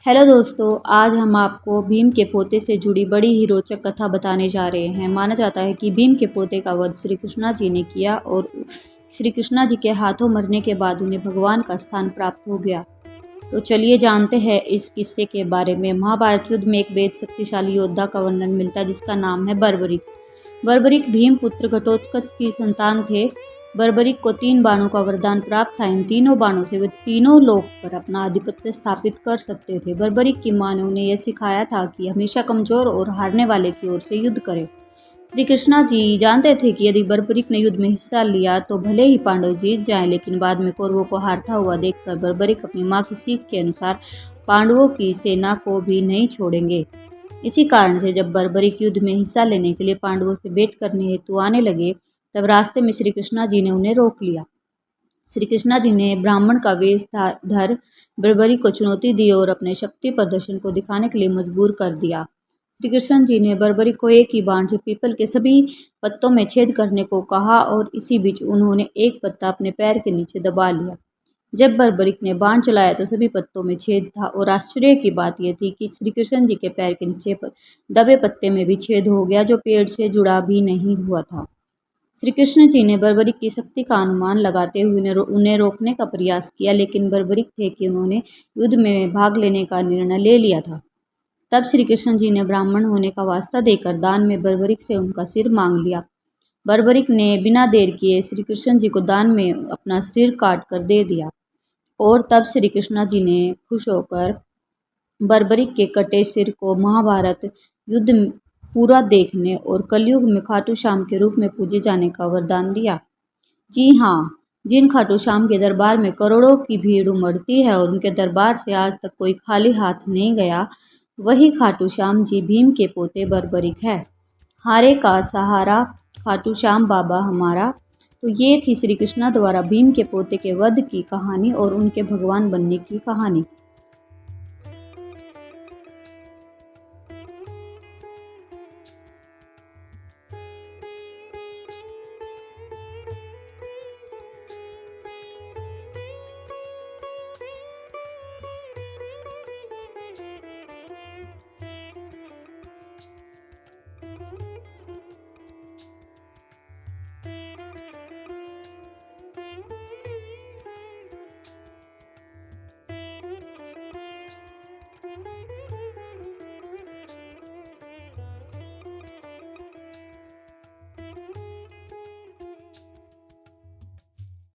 Hello दोस्तों, आज हम आपको भीम के पोते से जुड़ी बड़ी ही रोचक कथा बताने जा रहे हैं। माना जाता है कि भीम के पोते का वध श्री कृष्णा जी ने किया और श्री कृष्णा जी के हाथों मरने के बाद उन्हें भगवान का स्थान प्राप्त हो गया। तो चलिए जानते हैं इस किस्से के बारे में। महाभारत युद्ध में एक बेहद शक्तिशाली योद्धा का वर्णन मिलता है जिसका नाम है बर्बरीक। बर्बरीक भीम पुत्र घटोत्कच की संतान थे। बर्बरीक को 3 बाणों का वरदान प्राप्त था। इन तीनों बाणों से वे तीनों लोक पर अपना आधिपत्य स्थापित कर सकते थे। बर्बरीक की मां ने उन्हें यह सिखाया था कि हमेशा कमजोर और हारने वाले की ओर से युद्ध करें। श्री कृष्णा जी जानते थे कि यदि बर्बरीक ने युद्ध में हिस्सा लिया तो भले ही पांडव जीत जाएं, लेकिन बाद में कौरवों को हारता हुआ देखकर बर्बरीक अपनी मां की सीख के अनुसार पांडवों की सेना को भी नहीं छोड़ेंगे। इसी कारण से जब बर्बरीक युद्ध में हिस्सा लेने के लिए पांडवों से भेंट करने हेतु आने लगे, तब रास्ते में श्री कृष्णा जी ने उन्हें रोक लिया। श्री कृष्णा जी ने ब्राह्मण का वेश धर बर्बरीक को चुनौती दी और अपने शक्ति प्रदर्शन को दिखाने के लिए मजबूर कर दिया। श्री कृष्ण जी ने बर्बरीक को एक ही बाण से पीपल के सभी पत्तों में छेद करने को कहा और इसी बीच उन्होंने एक पत्ता अपने पैर के नीचे दबा लिया। जब बर्बरीक ने बाण चलाया तो सभी पत्तों में छेद था और आश्चर्य की बात यह थी कि श्री कृष्ण जी के पैर के नीचे दबे पत्ते में भी छेद हो गया, जो पेड़ से जुड़ा भी नहीं हुआ था। श्री कृष्ण जी ने बर्बरीक की शक्ति का अनुमान लगाते हुए उन्हें रोकने का प्रयास किया, लेकिन बर्बरीक थे कि उन्होंने युद्ध में भाग लेने का निर्णय ले लिया था। तब श्री कृष्ण जी ने ब्राह्मण होने का वास्ता देकर दान में बर्बरीक से उनका सिर मांग लिया। बर्बरीक ने बिना देर किए श्री कृष्ण जी को दान में अपना सिर काट कर दे दिया और तब श्री कृष्णा जी ने खुश होकर बर्बरीक के कटे सिर को महाभारत युद्ध पूरा देखने और कलयुग में खाटू श्याम के रूप में पूजे जाने का वरदान दिया। जी हाँ, जिन खाटू श्याम के दरबार में करोड़ों की भीड़ उमड़ती है और उनके दरबार से आज तक कोई खाली हाथ नहीं गया, वही खाटू श्याम जी भीम के पोते बर्बरीक है। हारे का सहारा खाटू श्याम बाबा हमारा। तो ये थी श्री कृष्णा द्वारा भीम के पोते के वध की कहानी और उनके भगवान बनने की कहानी।